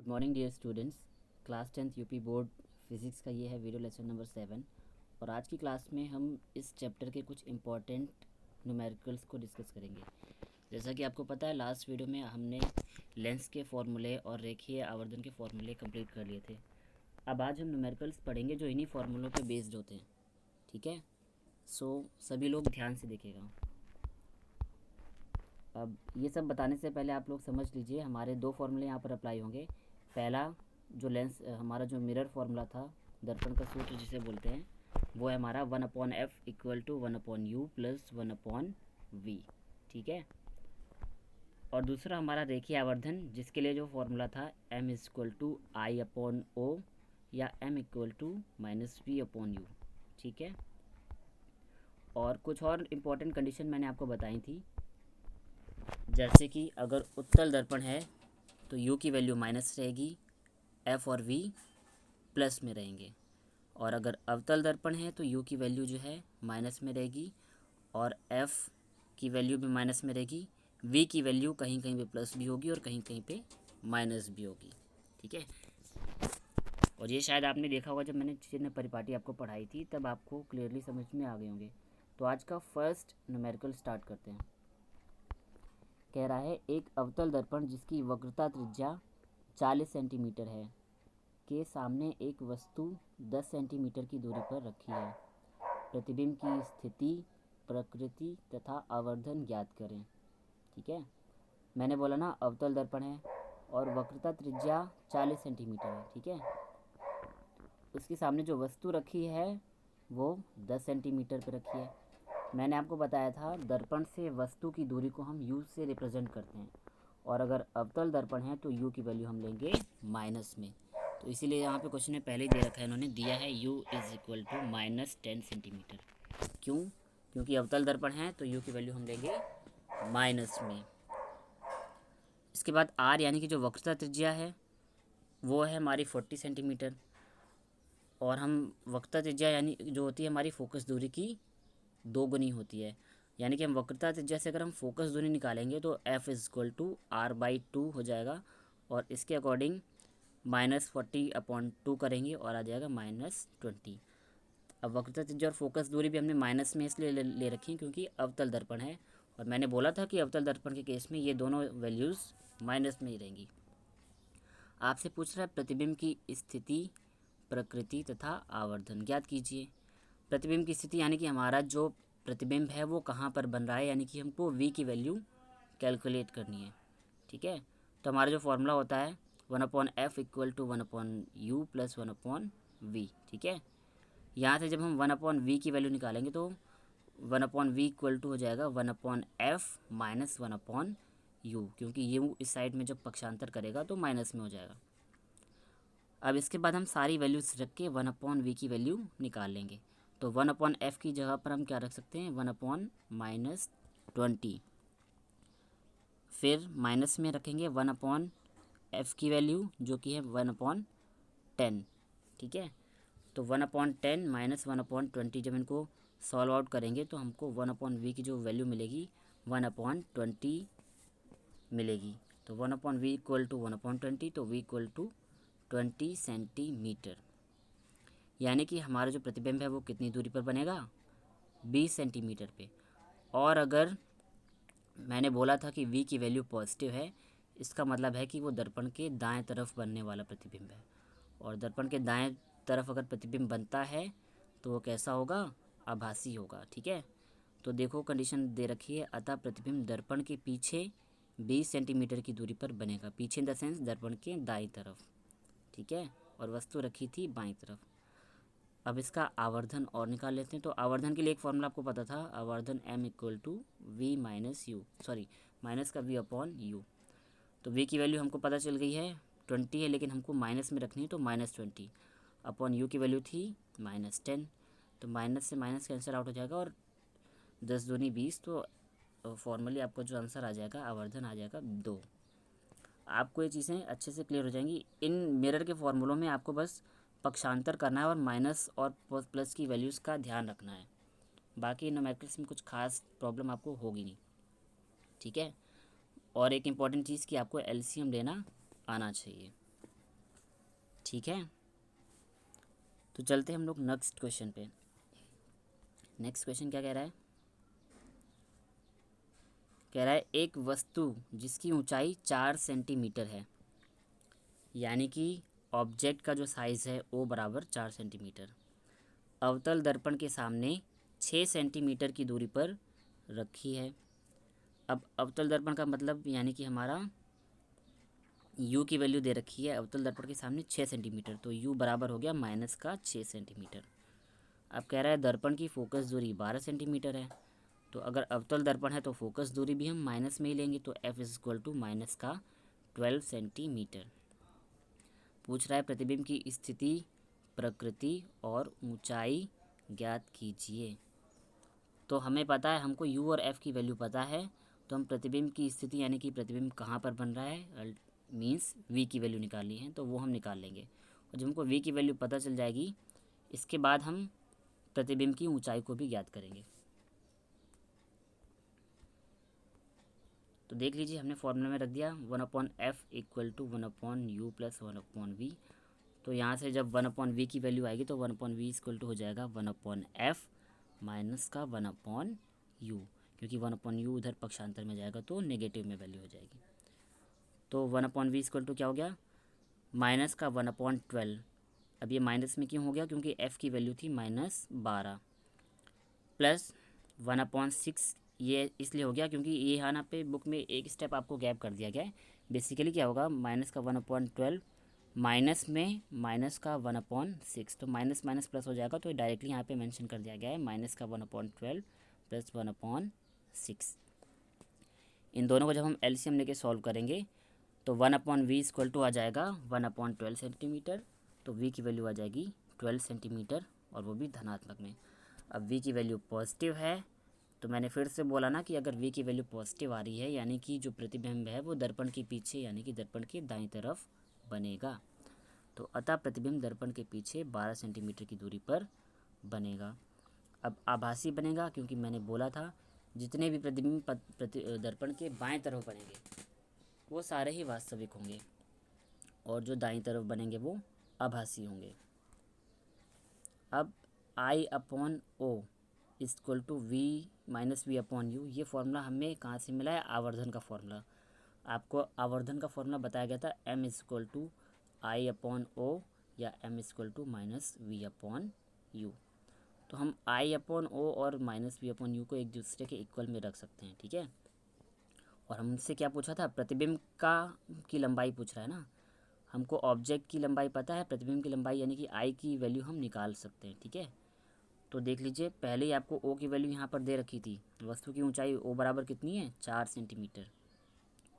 Good morning dear students. Class 10th UP board physics का ये है वीडियो लेसन नंबर 7। और आज की क्लास में हम इस चैप्टर के कुछ इम्पॉर्टेंट न्यूमेरिकल्स को डिस्कस करेंगे। जैसा कि आपको पता है, लास्ट वीडियो में हमने लेंस के फॉर्मूले और रेखीय आवर्धन के फॉर्मूले कंप्लीट कर लिए थे। अब आज हम न्यूमेरिकल्स पढ़ेंगे जो इन्हीं फार्मूलों पे बेस्ड होते हैं। ठीक है, सो सभी लोग ध्यान से देखेगा। अब ये सब बताने से पहले आप लोग समझ लीजिए, हमारे दो फार्मूले यहाँ पर अप्लाई होंगे। पहला जो लेंस हमारा जो मिरर फार्मूला था, दर्पण का सूत्र जिसे बोलते हैं, वो है हमारा 1/f equal to 1/u plus 1/v। ठीक है। और दूसरा हमारा रेखीय आवर्धन, जिसके लिए जो फार्मूला था m इक्वल टू I/o या m इक्वल टू -v/u। ठीक है। और कुछ और इम्पोर्टेंट कंडीशन मैंने आपको बताई थी, जैसे कि अगर उत्तल दर्पण है तो u की वैल्यू माइनस रहेगी, f और v प्लस में रहेंगे। और अगर अवतल दर्पण है तो u की वैल्यू जो है माइनस में रहेगी और f की वैल्यू भी माइनस में रहेगी। v की वैल्यू कहीं कहीं पे प्लस भी होगी और कहीं कहीं पे माइनस भी होगी। ठीक है। और ये शायद आपने देखा होगा, जब मैंने चिन्ह परिपाटी आपको पढ़ाई थी तब आपको क्लियरली समझ में आ गए होंगे। तो आज का फर्स्ट न्यूमेरिकल स्टार्ट करते हैं। कह रहा है एक अवतल दर्पण जिसकी वक्रता त्रिज्या 40 सेंटीमीटर है के सामने एक वस्तु 10 सेंटीमीटर की दूरी पर रखी है। प्रतिबिंब की स्थिति, प्रकृति तथा आवर्धन ज्ञात करें। ठीक है। मैंने बोला ना, अवतल दर्पण है और वक्रता त्रिज्या 40 सेंटीमीटर है। ठीक है। उसके सामने जो वस्तु रखी है वो 10 सेंटीमीटर पर रखी है। मैंने आपको बताया था, दर्पण से वस्तु की दूरी को हम u से रिप्रेजेंट करते हैं, और अगर अवतल दर्पण है तो u की वैल्यू हम लेंगे माइनस में। तो इसीलिए यहाँ पे क्वेश्चन में पहले ही दे रखा है, इन्होंने दिया है u is equal to -10 centimetre. क्यों? क्योंकि अवतल दर्पण है तो u की वैल्यू हम लेंगे माइनस में। इसके बाद r यानी कि जो वक्रता त्रिज्या है वो है हमारी 40 सेंटीमीटर, और हम वक्रता त्रिज्या यानी जो होती है हमारी फोकस दूरी की 2 गुनी होती है। यानी कि हम वक्रता त्रिज्या से अगर हम फोकस दूरी निकालेंगे तो f is equal to r/2 हो जाएगा, और इसके अकॉर्डिंग -40/2 करेंगे और आ जाएगा -20। अब वक्रता त्रिज्या और फोकस दूरी भी हमने माइनस में इसलिए ले रखी है क्योंकि अवतल दर्पण है, और मैंने बोला था कि अवतल दर्पण के केस में ये दोनों वैल्यूज़ माइनस में ही रहेंगी। आपसे पूछ रहा है प्रतिबिंब की स्थिति, प्रकृति तथा आवर्धन ज्ञात कीजिए। प्रतिबिंब की स्थिति यानी कि हमारा जो प्रतिबिंब है वो कहाँ पर बन रहा है, यानी कि हमको v की वैल्यू कैलकुलेट करनी है। ठीक है। तो हमारा जो फॉर्मूला होता है 1/f equal to 1/u plus 1/v। ठीक है। यहाँ से जब हम 1/v की वैल्यू निकालेंगे तो 1/v इक्वल टू हो जाएगा 1/f माइनस 1/u, क्योंकि u इस साइड में जब पक्षांतर करेगा तो माइनस में हो जाएगा। अब इसके बाद हम सारी वैल्यूज रख के 1/v की वैल्यू निकाल लेंगे। तो 1/f की जगह पर हम क्या रख सकते हैं, 1/-20। फिर माइनस में रखेंगे 1/f की वैल्यू जो कि है 1/10। ठीक है। तो 1/10 माइनस 1/20, जब इनको सॉल्व आउट करेंगे तो हमको 1/v की जो वैल्यू मिलेगी 1/20 मिलेगी। तो 1/v इक्वल टू 1/20, तो v इक्वल टू 20 सेंटीमीटर। यानी कि हमारा जो प्रतिबिंब है वो कितनी दूरी पर बनेगा, 20 सेंटीमीटर पे। और अगर मैंने बोला था कि v की वैल्यू पॉजिटिव है, इसका मतलब है कि वो दर्पण के दाएं तरफ बनने वाला प्रतिबिंब है। और दर्पण के दाएं तरफ अगर प्रतिबिंब बनता है तो वो कैसा होगा, आभासी होगा। ठीक है। तो देखो कंडीशन दे रखी है, अतः प्रतिबिंब दर्पण के पीछे 20 सेंटीमीटर की दूरी पर बनेगा। पीछे इन द सेंस दर्पण के दाईं तरफ। ठीक है। और वस्तु रखी थी बाईं तरफ। अब इसका आवर्धन और निकाल लेते हैं। तो आवर्धन के लिए एक फॉर्मूला आपको पता था, आवर्धन m equal to v minus u, sorry minus का v/u। तो v की वैल्यू हमको पता चल गई है 20 है, लेकिन हमको माइनस में रखनी है, तो -20 अपॉन u की वैल्यू थी -10। तो माइनस से माइनस कैंसिल आउट हो जाएगा और 10 दूनी 20, तो फॉर्मली आपको जो आंसर आ जाएगा, आवर्धन आ जाएगा 2। आपको ये चीज़ें अच्छे से क्लियर हो जाएंगी। इन मिरर के फॉर्मूलों में आपको बस पक्षांतर करना है और माइनस और प्लस की वैल्यूज़ का ध्यान रखना है। बाकी न्यूमेरिकल्स में कुछ खास प्रॉब्लम आपको होगी नहीं। ठीक है। और एक इम्पॉर्टेंट चीज़ कि आपको एलसीएम लेना आना चाहिए। ठीक है, तो चलते हैं हम लोग नेक्स्ट क्वेश्चन पे। नेक्स्ट क्वेश्चन क्या कह रहा है? कह रहा है एक वस्तु जिसकी ऊंचाई 4 सेंटीमीटर है, यानी कि ऑब्जेक्ट का जो साइज़ है O बराबर 4 सेंटीमीटर, अवतल दर्पण के सामने 6 सेंटीमीटर की दूरी पर रखी है। अब अवतल दर्पण का मतलब यानी कि हमारा U की वैल्यू दे रखी है अवतल दर्पण के सामने 6 सेंटीमीटर, तो U बराबर हो गया माइनस का 6 सेंटीमीटर। अब कह रहा है दर्पण की फोकस दूरी 12 सेंटीमीटर है, तो अगर अवतल दर्पण है तो फोकस दूरी भी हम माइनस में ही लेंगे, तो F is equal to minus का 12 सेंटीमीटर। पूछ रहा है प्रतिबिंब की स्थिति, प्रकृति और ऊंचाई ज्ञात कीजिए। तो हमें पता है, हमको U और F की वैल्यू पता है, तो हम प्रतिबिंब की स्थिति यानी कि प्रतिबिंब कहाँ पर बन रहा है मीन्स V की वैल्यू निकालनी है, तो वो हम निकाल लेंगे। और जब हमको V की वैल्यू पता चल जाएगी, इसके बाद हम प्रतिबिंब की ऊंचाई को भी ज्ञात करेंगे। तो देख लीजिए, हमने फॉर्मूला में रख दिया 1/f equal to 1/u plus 1/v। तो यहाँ से जब 1/v की वैल्यू आएगी तो 1/v इक्वल टू हो जाएगा 1/f माइनस का 1/u, क्योंकि 1/u उधर पक्षांतर में जाएगा तो नेगेटिव में वैल्यू हो जाएगी। तो 1/v इक्वल टू क्या हो गया? माइनस का 1/12। अब ये माइनस में क्यों हो गया? क्योंकि f की वैल्यू थी -12, प्लस 1/6। ये इसलिए हो गया क्योंकि ये यहाँ पे बुक में एक स्टेप आपको गैप कर दिया गया है। बेसिकली क्या होगा, माइनस का 1/12 माइनस में माइनस का 1/6, तो माइनस माइनस प्लस हो जाएगा, तो डायरेक्टली यहाँ पे मेंशन कर दिया गया है माइनस का 1/12 प्लस 1/6। इन दोनों को जब हम एलसीएम लेके सॉल्व करेंगे तो 1/v इक्वल टू आ जाएगा 1/12 सेंटीमीटर, तो v की वैल्यू आ जाएगी 12 सेंटीमीटर, और वो भी धनात्मक में। अब v की वैल्यू पॉजिटिव है, तो मैंने फिर से बोला ना कि अगर v की वैल्यू पॉजिटिव आ रही है यानी कि जो प्रतिबिंब है वो दर्पण के पीछे यानी कि दर्पण के दाईं तरफ बनेगा। तो अतः प्रतिबिंब दर्पण के पीछे 12 सेंटीमीटर की दूरी पर बनेगा। अब आभासी बनेगा, क्योंकि मैंने बोला था जितने भी प्रतिबिंब दर्पण के बाएं तरफ बनेंगे वो सारे ही वास्तविक होंगे, और जो दाईं तरफ बनेंगे वो आभासी होंगे। अब I/O equal to V minus V/U, ये फॉर्मूला हमें कहाँ से मिला है? आवर्धन का फॉर्मूला। आपको आवर्धन का फॉर्मूला बताया गया था M इक्वल टू I/O या M equal to minus V/U। तो हम I/O और माइनस V/U को एक दूसरे के इक्वल में रख सकते हैं, ठीक है। और हमसे क्या पूछा था? प्रतिबिंब की लंबाई पूछ रहा है ना। हमको ऑब्जेक्ट की लंबाई पता है, प्रतिबिंब की लंबाई यानी कि I की वैल्यू हम निकाल सकते हैं, ठीक है। तो देख लीजिए, पहले ही आपको O की वैल्यू यहाँ पर दे रखी थी। वस्तु की ऊंचाई O बराबर कितनी है? 4 सेंटीमीटर,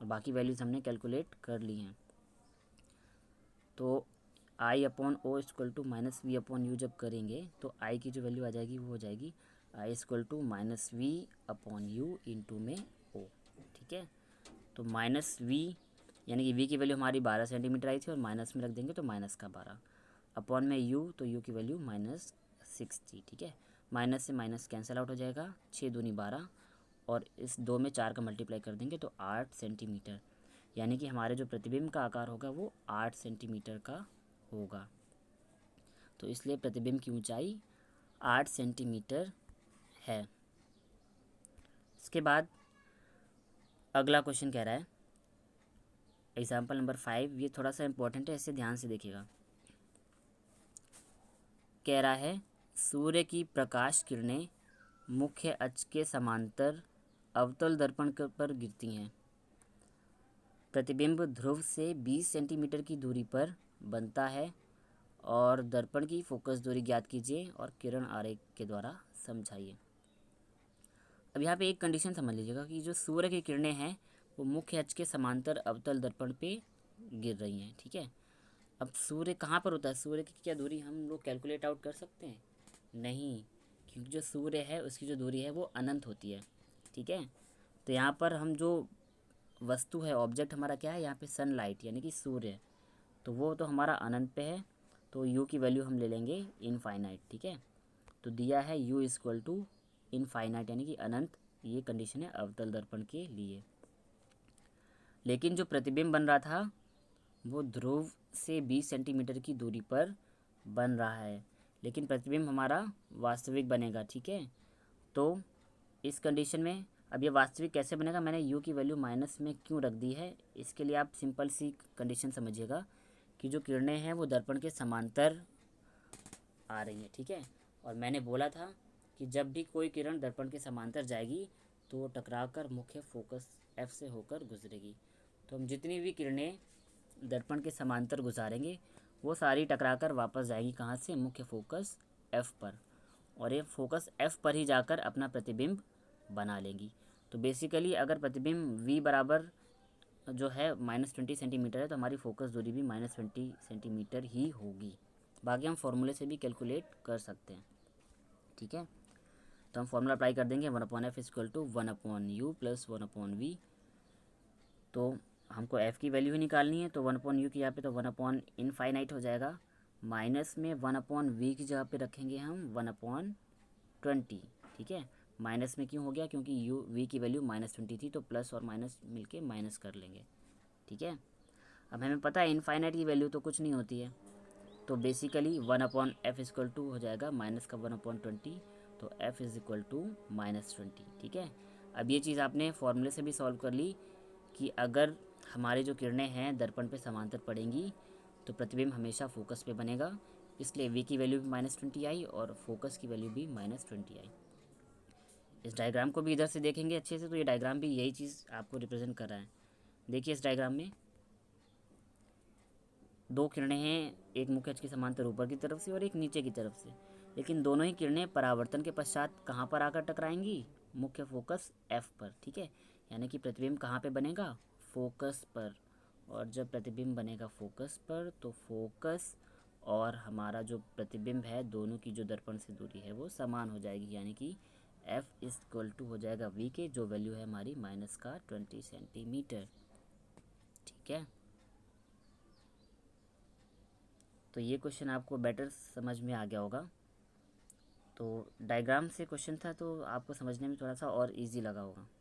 और बाकी वैल्यूज़ हमने कैलकुलेट कर ली हैं। तो I/O equal to minus V/U जब करेंगे तो I की जो वैल्यू आ जाएगी वो हो जाएगी I equal to minus V/U into में O, ठीक है। तो माइनस V यानी कि V की वैल्यू हमारी 12 सेंटीमीटर आई थी, और माइनस में रख देंगे तो माइनस का 12 अपॉन में U, तो U की वैल्यू -6 थी, ठीक है। माइनस से माइनस कैंसिल आउट हो जाएगा, 6 दूनी 12, और इस 2 में 4 का मल्टीप्लाई कर देंगे तो 8 सेंटीमीटर, यानी कि हमारे जो प्रतिबिंब का आकार होगा वो 8 सेंटीमीटर का होगा। तो इसलिए प्रतिबिंब की ऊंचाई 8 सेंटीमीटर है। इसके बाद अगला क्वेश्चन कह रहा है, एग्जाम्पल नंबर 5, ये थोड़ा सा इम्पोर्टेंट है, इसे ध्यान से देखिएगा। कह रहा है सूर्य की प्रकाश किरणें मुख्य अक्ष के समांतर अवतल दर्पण पर गिरती हैं। प्रतिबिंब ध्रुव से 20 सेंटीमीटर की दूरी पर बनता है, और दर्पण की फोकस दूरी ज्ञात कीजिए और किरण आरेख के द्वारा समझाइए। अब यहाँ पे एक कंडीशन समझ लीजिएगा कि जो सूर्य की किरणें हैं वो मुख्य अक्ष के समांतर अवतल दर्पण पे गिर रही हैं, ठीक है। अब सूर्य कहाँ पर होता है? सूर्य की क्या दूरी हम लोग कैलकुलेट आउट कर सकते हैं? नहीं, क्योंकि जो सूर्य है उसकी जो दूरी है वो अनंत होती है, ठीक है। तो यहाँ पर हम जो वस्तु है, ऑब्जेक्ट हमारा क्या है यहाँ पे? सनलाइट यानी कि सूर्य, तो वो तो हमारा अनंत पे है, तो U की वैल्यू हम ले लेंगे इनफाइनाइट, ठीक है। तो दिया है U इक्वल टू इनफाइनाइट यानी कि अनंत, ये कंडीशन है अवतल दर्पण के लिए। लेकिन जो प्रतिबिंब बन रहा था वो ध्रुव से 20 सेंटीमीटर की दूरी पर बन रहा है, लेकिन प्रतिबिंब हमारा वास्तविक बनेगा। ठीक है, तो इस कंडीशन में अब ये वास्तविक कैसे बनेगा, मैंने u की वैल्यू माइनस में क्यों रख दी है, इसके लिए आप सिंपल सी कंडीशन समझिएगा कि जो किरणें हैं वो दर्पण के समांतर आ रही हैं। ठीक है, और मैंने बोला था कि जब भी कोई किरण दर्पण के समांतर जाएगी तो वो टकरा कर मुख्य फोकस F से होकर गुजरेगी। तो हम जितनी भी किरणें दर्पण के समांतर गुजारेंगे वो सारी टकरा कर वापस जाएंगी कहाँ से, मुख्य फोकस F पर, और ये फोकस F पर ही जाकर अपना प्रतिबिंब बना लेंगी। तो बेसिकली अगर प्रतिबिंब V बराबर जो है -20 सेंटीमीटर है तो हमारी फोकस दूरी भी -20 सेंटीमीटर ही होगी। बाकी हम फॉर्मूले से भी कैलकुलेट कर सकते हैं। ठीक है, तो हम फॉर्मूला अप्लाई कर देंगे 1/f = 1/u + 1/v। तो हमको f की वैल्यू ही निकालनी है, तो 1/u की यहाँ पे तो 1/इनफाइनाइट हो जाएगा, माइनस में 1/v की जगह पे रखेंगे हम 1/20। ठीक है, माइनस में क्यों हो गया, क्योंकि v की वैल्यू -20 थी, तो प्लस और माइनस मिलके माइनस कर लेंगे। ठीक है, अब हमें पता है इनफाइनाइट की वैल्यू तो कुछ नहीं होती है, तो बेसिकली 1/f = हो जाएगा माइनस का 1/20, तो f = -20। ठीक है, अब ये चीज़ आपने फॉर्मूले से भी सॉल्व कर ली कि अगर हमारे जो किरणें हैं दर्पण पे समांतर पड़ेंगी तो प्रतिबिंब हमेशा फोकस पे बनेगा, इसलिए v की वैल्यू भी -20 आई और फोकस की वैल्यू भी -20 आई। इस डायग्राम को भी इधर से देखेंगे अच्छे से तो ये डायग्राम भी यही चीज़ आपको रिप्रेजेंट कर रहा है। देखिए इस डायग्राम में दो किरणें हैं, एक मुख्य अक्ष के समांतर ऊपर की तरफ से और एक नीचे की तरफ से, लेकिन दोनों ही किरणें परावर्तन के पश्चात कहाँ पर आकर टकराएंगी, मुख्य फोकस F पर। ठीक है, यानी कि प्रतिबिंब कहाँ पे बनेगा, फोकस पर, और जब प्रतिबिंब बनेगा फोकस पर तो फोकस और हमारा जो प्रतिबिंब है दोनों की जो दर्पण से दूरी है वो समान हो जाएगी, यानी कि F = हो जाएगा V के, जो वैल्यू है हमारी -20 सेंटीमीटर। ठीक है, तो ये क्वेश्चन आपको बेटर समझ में आ गया होगा। तो डायग्राम से क्वेश्चन था तो आपको समझने में थोड़ा सा और इजी लगा होगा।